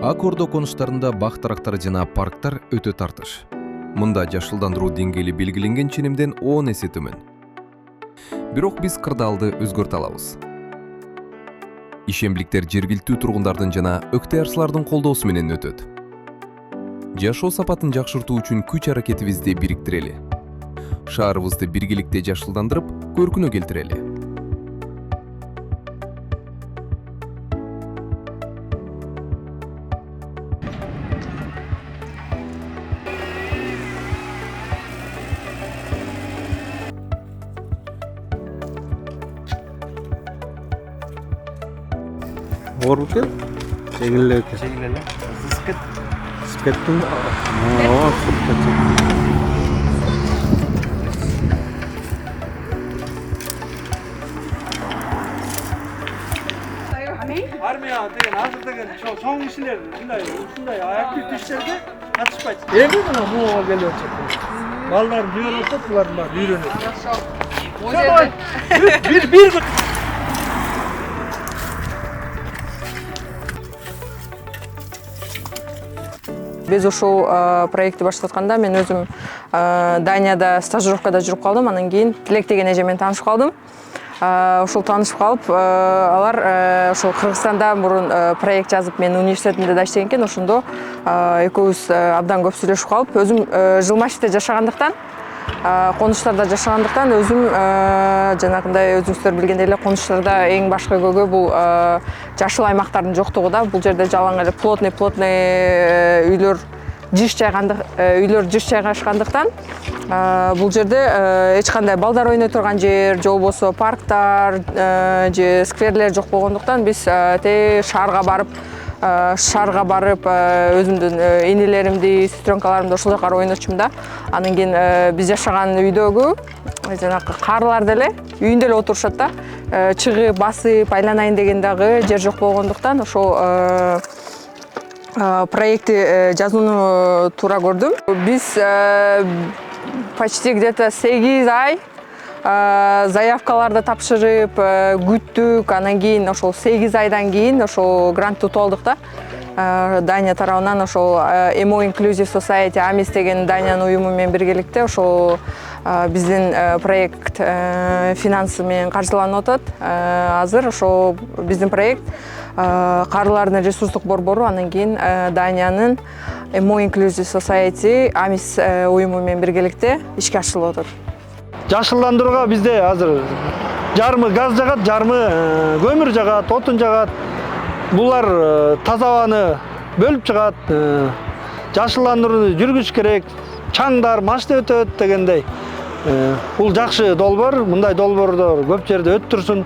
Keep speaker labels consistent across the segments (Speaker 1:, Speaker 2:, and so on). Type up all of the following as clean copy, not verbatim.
Speaker 1: Ак Ордо конуштарында бак дарактары жана парктар өтө тартыш. Мында жашылдандыруу деңгээли белгиленген ченемден 10 эсе төмөн. Бирок биз кырдаалды өзгөртө алабыз. Ишембиликтер жергиликтүү тургундардын жана ыктыярчылардын колдоосу менен өтөт. Жашоо сапатын жакшыртуу үчүн күч-аракетибизди бириктирели. Шаарыбызды биргеликте жашылдандырып, көркүнө келтирели.
Speaker 2: Орке? Жеңилдеп экен.
Speaker 3: Жеңилеле.
Speaker 2: Сызып кеттим. Сызып кеттим.
Speaker 3: Армия деген азыр деген чоң кишилер ушундай активдүү иштерге катышпайт. Эми мына буга келип атат. Балдар жиберип атат, булар мына үйрөнөт. Хорошо. Bir
Speaker 4: Биз ушул проектти баштатканда мен өзүм Данияда стажировкада жүрүп калдым. Анан кийин Тилек деген эже менен таанышып калдым. Ошол таанышып калып, алар ошол Кыргызстанда мурун проект жазып, мен университетинде да иштеген экен. Ошондо экөөбүз абдан көп сүйлөшүп калып, өзүм Жылмашевде жашагандыктан, конуштарда жашагандыктан өзүм жанагындай өзүңүздөр билгендей эле конуштарда эң башкы көйгөй бул жашыл аймактардын жоктугу да. Бул жерде жалаң эле плотный үйлөр жыш жайгашкандыктан бул жерде эч кандай балдар ойной турган жер, же болбосо парктар, же скверлер жок болгондуктан биз шаарга барып өзүмдүн энелеримди, сестренкаларымды ошол жака ойнотчумун да. Анан кийин биз жашаган үйдөгү жанагы каарылар деле үйүндө эле отурушат да. Чыгып басып айланайын деген дагы жер жок болгондуктан ошол проектти жазууну туура көрдүм. Биз почти где-то 8 ай заявкаларды тапшырып күттүк. Анан кийин ошол 8 айдан кийин ошол грантты утуп алдык да. Дания тарабынан ошол Emo Inclusive Society Amis деген Даниянын уюму менен биргеликте ошол биздин проект финансы менен каржыланып атат. Азыр ошол биздин проект каарылардын ресурстук борбору, анан кийин Даниянын Emo Inclusive Society Amis уюму менен биргеликте ишке ашырылып атат.
Speaker 3: жашылдандырууга бизде азыр жарымы газ жагат, жарымы көмүр жагат, отун жагат. Булар таза абаны бөлүп чыгат. Жашылдандырууну жүргүзүш керек. Чаңдар, машина өтөт дегендей. Бул жакшы долбоор, мындай долбоорлор көп жерде өтүп турсун.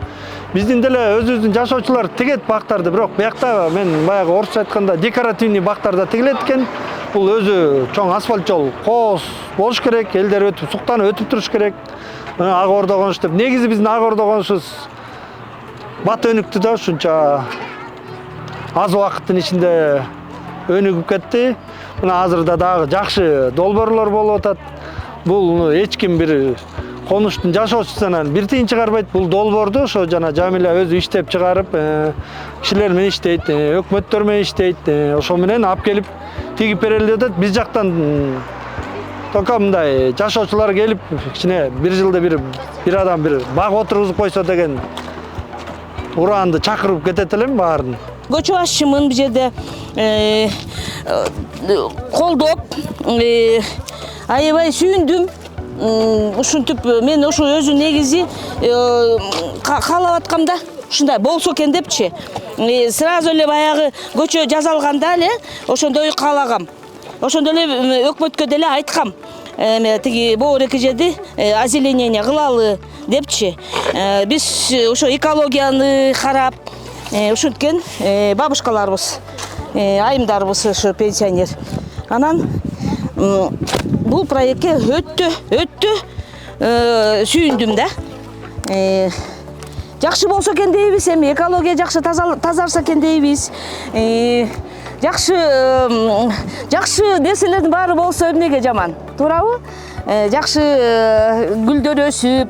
Speaker 3: Биздин деле өзүбүздүн жашоочулар тигет бактарды, бирок биякта мен баягы орусча айтканда декоративный бактарда тигилет экен. Бул өзү чоң асфальт жол, кооз болуш керек, элдер өтүп, суктанып өтүп туруш керек. Ак Ордо конуш деп. Негизи биздин Ак Ордо конушубуз бат өнүктү да, ушунча аз убакыттын ичинде өнүгүп кетти. Мына азырда дагы жакшы долбоорлор болуп атат. Бул эч ким бир конуштун жашоочусунан бир тыйын чыгарбайт. Бул долбоорду ошо жана Жамиля өзү иштеп чыгарып, кишилер менен иштейт, өкмөттөр менен иштейт. Ошо менен алып келип тигип берели деп атат. Биз жактан только мындай жашоочулар келип, кичине бир жылда бир адам бир баг отургузуп койсо деген ураанды чакырып кетет элем баарын.
Speaker 5: Көчө башчымын бул жерде колдоп, аябай сүйүндүм. Ушинтип мен ошо өзү негизи каалап аткам да, ушундай болсо экен депчи. Сразу эле баягы көчө жасалганда эле ошондой каалагам. Ошондо эле өкмөткө деле айткам. Тиги боор эки жерди озеленение кылалы депчи. Биз ошо экологияны карап, ушинткен бабушкаларыбыз, айымдарыбыз ошо пенсионер. Анан бул проектке өттү сүйүндүм да. Жакшы болсо экен дейбиз, эми экология жакшы тазарса экен дейбиз. Жакшы нерселердин баары болсо эмнеге жаман, туурабы? Жакшы гүлдөр өсүп,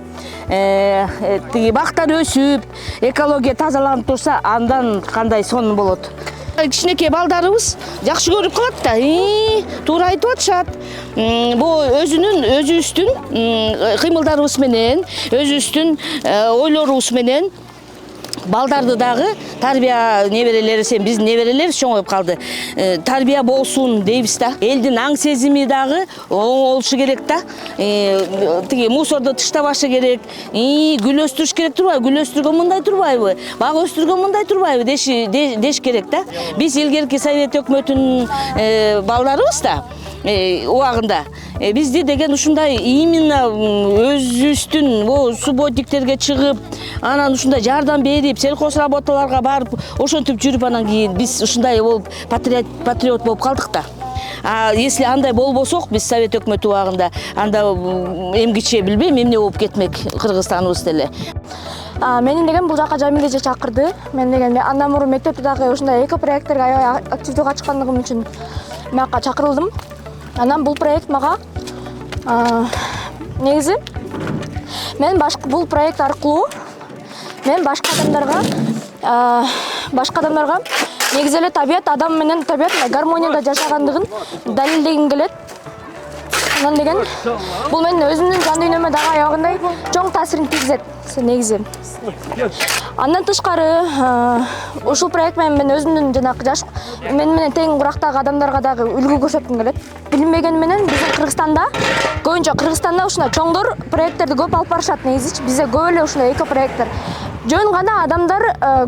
Speaker 5: тиги бактар өсүп, экология тазаланып турса, андан кандай сонун болот. жанагы кичинекей балдарыбыз жакшы көрүп калат да. Туура айтып атышат. Өзүбүздүн кыймылдарыбыз менен, өзүбүздүн ойлорубуз менен балдарды дагы тарбия неберелери, сен биздин неберелерибиз чоңоюп калды. Тарбия болсун дейбиз да. Элдин аң сезими дагы оң болушу керек да. Тиги мусорду таштабашы керек. Гүл өстүрүш керек турбайбы? Гүл өстүргөн мындай турбайбы? Бак өстүргөн мындай турбайбы деш керек да. Биз илгерки Совет өкмөтүнүн балдарыбыз да. Убагында бизди деген ушундай именно өзүбүздүн субботниктерге чыгып, анан ушундай жардам берип, сельхоз работаларга барып, ошентип жүрүп, анан кийин биз ушундай болуп патриот болуп калдык да. Если андай болбосок, биз Совет өкмөтү убагында, анда эмгиче билбейм эмне болуп кетмек Кыргызстаныбыз деле.
Speaker 6: Мени деген бул жака Жамил эже чакырды. Мен деген андан мурун мектепте дагы ушундай эко проекттерге аябай активдүү катышкандыгым үчүн мага чакырылдым. Анан бул проект мага негизи бул проект аркылуу мен башка адамдарга негизи эле табият адам менен табият гармонияда жашагандыгын далилдегим келет. Анан деген бул менин өзүмдүн жан дүйнөмө дагы аябагандай чоң таасирин тийгизет негизи. Андан тышкары ушул проект менен мен өзүмдүн жанагы жаш менен тең курактагы адамдарга дагы үлгү көрсөткүм келет. Билинбеген менен биздин Кыргызстанда Кыргызстанда ушундай чоңдор проекттерди көп алып барышат негизичи. Бизде көп эле ушундай эко проекттер. Жөн гана адамдар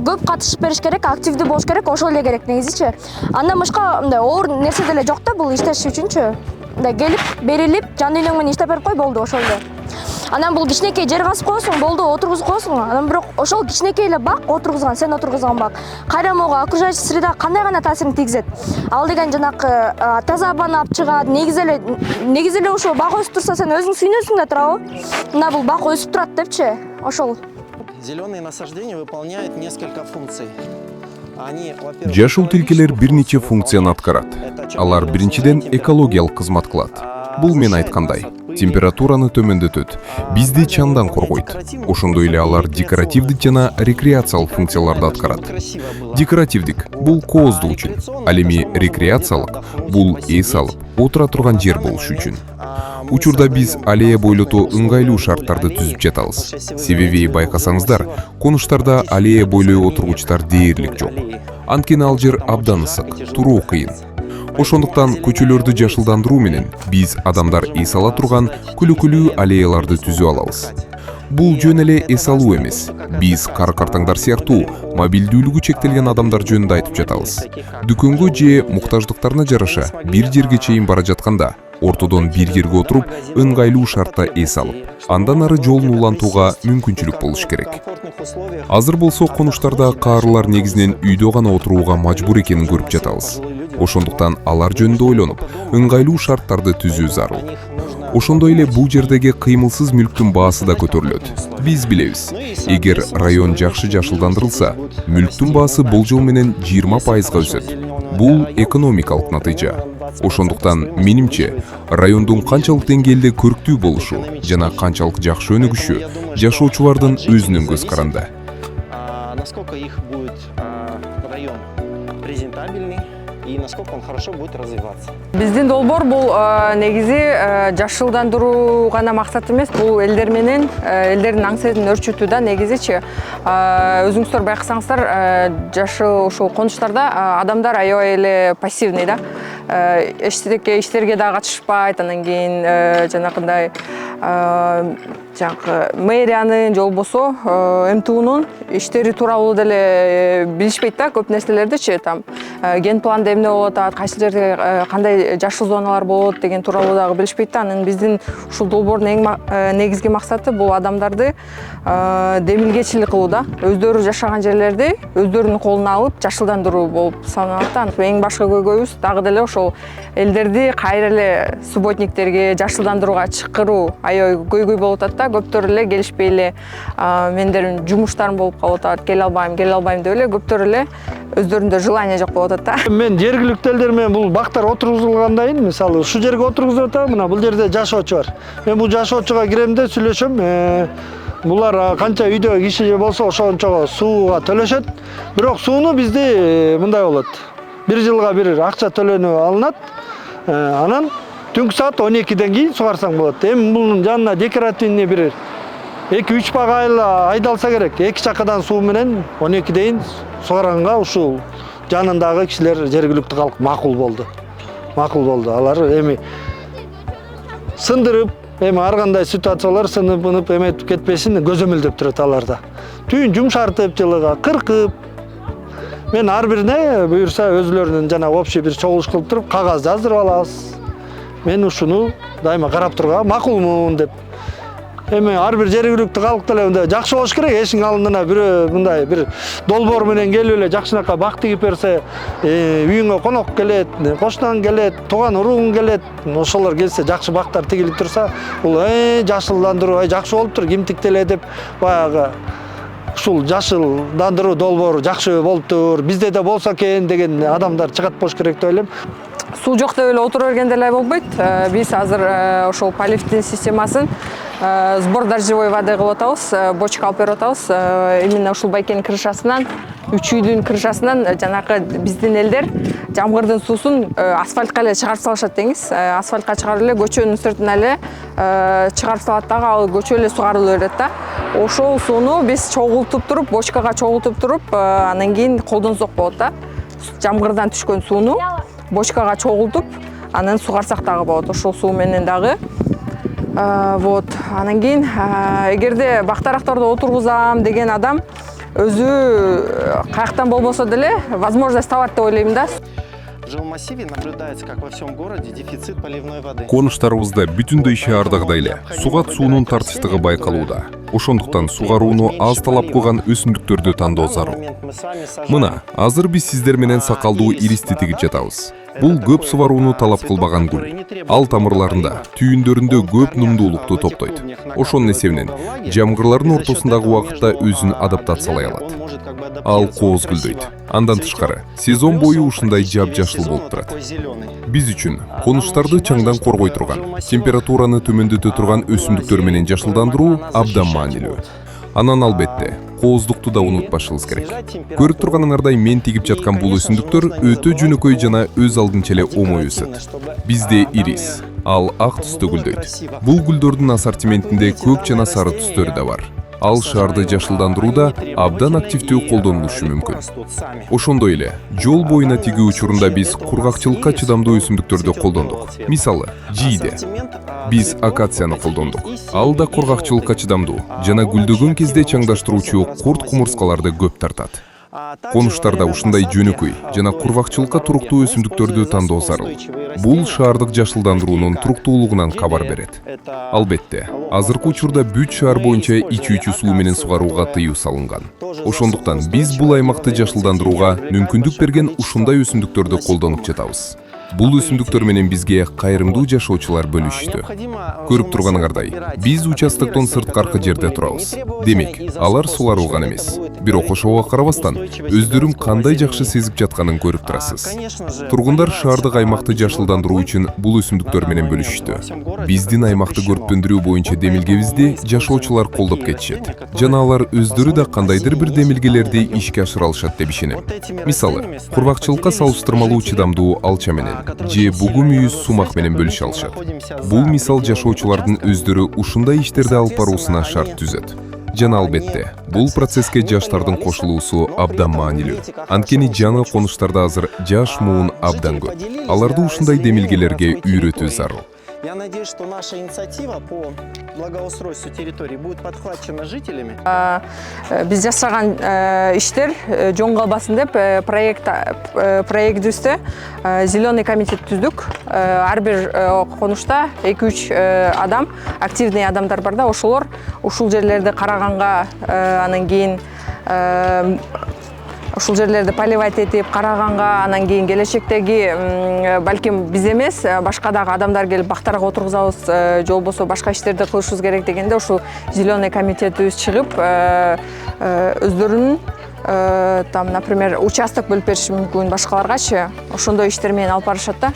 Speaker 6: көп катышып бериш керек, активдүү болуш керек, ошол эле керек негизичи. Андан башка мындай оор нерсе деле жок да бул иштеш үчүнчү. Мындай келип, берилип, жан дүйнөң менен иштеп берип кой болду ошол эле. Анан бул кичинекей жер казып коесуң, болду, отургузуп коесуң. Анан бирок ошол кичинекей эле бак сен отургузган бак кайра могу окружающий среда кандай гана таасирин тийгизет. Ал деген жанакы таза абаны алып чыгат. Негизи эле ошол бак өсүп турса сен өзүң сүйүнөсүң да туурабы? Мына бул бак өсүп турат депчи, ошол.
Speaker 7: Зеленые насаждения выполняют несколько функций.
Speaker 1: Жашыл тилкелер бир нече функцияны аткарат. Алар биринчиден экологиялык кызмат кылат. Бул мен айткандай, температураны төмөндөтөт, бизди чаңдан коргойт. Ошондой эле алар декоративдик жана рекреациялык функцияларды аткарат. Декоративдик бул кооздук үчүн, ал эми рекреациялык бул эс алып, отура турган жер болуш үчүн. Учурда биз аллея бойлотуу ыңгайлуу шарттарды түзүп жатабыз. Себеби байкасаңыздар, конуштарда аллея бойлой отургучтар дээрлик жок. Анткени ал жер абдан ысык, туруу кыйын. Ошондуктан көчөлөрдү жашылдандыруу менен биз адамдар эс ала турган күлүкүлүү аллеяларды түзүп алабыз. Бул жөн эле эс алуу эмес. Биз картаңдар сыяктуу мобилдүүлүгү чектелген адамдар жөнүндө айтып жатабыз. Дүкөнгө же муктаждыктарына жараша бир жерге чейин бара жатканда, ортодон бир жерге отуруп, ыңгайлуу шартта эс алып, андан ары жолун улантууга мүмкүнчүлүк болуш керек. Азыр болсо конуштарда каарылар негизинен үйдө гана отурууга мажбур экенин көрүп жатабыз. Ошондуктан алар жөнүндө ойлонуп, ыңгайлуу шарттарды түзүү зарыл. Ошондой эле бул жердеги кыймылсыз мүлктүн баасы да көтөрүлөт. Биз билебиз, эгер район жакшы жашылдандырылса, мүлктүн баасы болжол менен 20%га өсөт. Бул экономикалык натыйжа. Ошондуктан менимче райондун канчалык деңгээлде көрктүү болушу жана канчалык жакшы өнүгүшү жашоочулардын өзүнүн көз каранды.
Speaker 7: Насколько их будет район презентабельный и насколько он хорошо будет развиваться.
Speaker 4: Биздин долбоор бул негизи жашылдандыруу гана максат эмес, бул элдер менен элдердин аң сезимин өрчүтүү да негизичи. Өзүңүздөр байкасаңыздар, жашыл ушул конуштарда адамдар аябай эле пассивный да. Иштерге да катышпайт, анан кийин жанакындай мэриянын же болбосо МТУнун иштери тууралуу деле билишпейт да көп нерселердичи. Там ген планда эмне болуп атат, кайсы жерде кандай жашыл зоналар болот деген тууралуу дагы билишпейт да. Анан биздин ушул долбоордун эң негизги максаты бул адамдарды демилгечилик кылуу да. Өздөрү жашаган жерлерди өздөрүнүн колуна алып жашылдандыруу болуп саналат да. Эң башкы көйгөйүбүз дагы деле ошол элдерди кайра эле субботниктерге жашылдандырууга чакыруу аябай көйгөй болуп атат да. Көптөр эле келишпей эле мендердин жумуштарым болуп калып атат, келе албайм деп эле көптөр эле өздөрүндө желание жок болуп атат да.
Speaker 3: Мен жергиликтүү элдер менен бул бактар отургузулгандан кийин, мисалы, ушул жерге отургузуп атам, мына бул жерде жашоочу бар. Мен бул жашоочуга кирем да сүйлөшөм. Булар канча үйдө киши болсо ошончо сууга төлөшөт. Бирок сууну бизде мындай болот. 1 жылга бир акча төлөнүп алынат. Анан түнкү саат 12ден кийин сугарсаң болот. Эми бунун жанына декоративный бир 2-3 бага айдалса керек. 2 чакадан суу менен 12дейин сугарганга ушул жанындагы кишилер жергиликтүү калк макул болду. Алар эми сындырып, эми ар кандай ситуациялар сынып эметип кетпесин көзөмөлдөп турат аларда. Түйүн жумшартып, жылыга кыркып. Мен ар бирине буюрса өзлөрүнүн жана общий бир чогулуш кылып туруп кагаз жаздырып алабыз. Мен ушуну дайыма карап турганга макулмун деп. Эми ар бир жергиликтүү калк деле мындай жакшы болуш керек. Эшиң алдына бирөө мындай бир долбоор менен келип эле жакшынакай бак тигип берсе, үйүңө конок келет, кошунаң келет, тууган уругуң келет. Ошолор келсе, жакшы бактар тигилип турса, бул жашылдандыруу жакшы болуптур, ким тиктеле деп баягы ушул жашылдандыруу долбоору жакшы болуптур, бизде да болсо экен деген адамдар чыгат болуш керек деп ойлойм.
Speaker 4: Суу жок деп эле отура берген деле болбойт. Биз азыр ошол полифтин системасын сбор дождевой воды кылып атабыз, бочка алып берип атабыз. Именно ушул байкенин крышасынан, 3 үйдүн крышасынан жанакы биздин элдер жамгырдын суусун асфальтка эле чыгарып салышат деңиз. Асфальтка чыгарып эле көчөнүн сыртына эле чыгарып салат дагы, ал көчө эле сугарылып берет да. Ошол сууну биз чогултуп туруп, бочкага чогултуп туруп, анан кийин колдонсок болот да. Жамгырдан түшкөн сууну бочкага чогултуп, анан сугарсак дагы болот. Ошол суу менен дагы вот. Анан кийин эгерде бактарактарды отургузам деген адам өзү каяктан болбосо деле возможность табат деп ойлойм да.
Speaker 7: В жилмассиве наблюдается, как во всем городе, дефицит поливной воды.
Speaker 1: Конуштарыбызда бүтүндөй шаардагыдай эле сугат суунун тартыштыгы байкалууда. Ошондуктан сугарууну аз талап кылган өсүмдүктөрдү тандоо зарыл. Мына, азыр биз сиздер менен сакалдуу иристи тигип жатабыз. Бул көп сугарууну талап кылбаган гүл. Ал тамырларында, түйүндөрүндө көп нумдуулукту топтойт. Ошонун эсебинен жамгырлардын ортосундагы убакытта өзүн адаптациялай алат. Ал кооз гүлдөйт. Андан тышкары, сезон бою ушундай жап-жашыл болуп турат. Биз үчүн конуштарды чаңдан коргой турган, температураны төмөндөтө турган өсүмдүктөр менен жашылдандыруу абдан маанилүү. Анан албетте, кооздукту да унутпашыбыз керек. Көрүп турганыңардай мен тигип жаткан бул өсүмдүктөр өтө жөнөкөй жана өз алдынча эле оңой өсөт. Бизде ирис, ал ак түстө гүлдөйт. Бул гүлдөрдүн ассортиментинде көк жана сары түстөрү да бар. Ал шаарды жашылдандырууда абдан активдүү колдонулушу мүмкүн. Ошондой эле, жол боюна тигүү учурунда биз кургакчылыкка чыдамдуу өсүмдүктөрдү колдондук. Мисалы, жийде биз акацияны колдондук. Ал да кургакчылыкка чыдамдуу жана гүлдөгөн кезде чаңдаштыруучу курт кумурскаларды көп тартат. Конуштарда ушундай жөнөкөй жана кургакчылыкка туруктуу өсүмдүктөрдү тандоо зарыл. Бул шаардык жашылдандыруунун туруктуулугунан кабар берет. Албетте, азыркы учурда бүт шаар боюнча ичүүчү суу менен сугарууга тыюу салынган. Ошондуктан биз бул аймакты жашылдандырууга мүмкүндүк берген ушундай өсүмдүктөрдү колдонуп жатабыз. Бул өсүмдүктөр менен бизге кайрымдуу жашоочулар бөлүштү. Көрүп турганыңардай, биз участоктон сырткаркы жерде турабыз. Демек, алар сугарылган эмес. Бирок ошого карабастан, өздөрүн кандай жакшы сезип жатканын көрүп турасыз. Тургундар шаардык аймакты жашылдандыруу үчүн бул өсүмдүктөр менен бөлүштү. Биздин аймакты көрүптөндүрүү боюнча демилгебизди жашоочулар колдоп кетишет. Жана алар өздөрү да кандайдыр бир демилгелерди ишке ашыра алышат деп ишенем. Мисалы, кургакчылыкка салыштырмалуу чыдамдуу алча менен же бугу мүйүз сумак менен бөлүшө алышат. Бул мисал жашоочулардын өздөрү ушундай иштерди алып баруусуна шарт түзөт. Жана албетте, бул процесске жаштардын кошулуусу абдан маанилүү. Анткени жаңы конуштарда азыр жаш муун абдан көп. Аларды ушундай демилгелерге үйрөтүү зарыл.
Speaker 7: Я надеюсь, что наша инициатива по благоустройству территории будет подхвачена жителями.
Speaker 4: Биз жасаган иштер жөн калбасын деп проектибизде зеленый комитет түздүк. Ар бир конушта 2-3 адам, активный адамдар бар да, ошолор ушул жерлерди караганга, анан кийин ушул жерлерди поливать этип караганга, анан кийин келечектеги балким биз эмес, башка дагы адамдар келип бактарга отургузабыз, же болбосо башка иштерди кылышыбыз керек дегенде ушул зеленый комитетибиз чыгып өздөрүнүн там, например, участок бөлүп бериши мүмкүн башкаларгачы, ошондой иштер менен алып барышат да.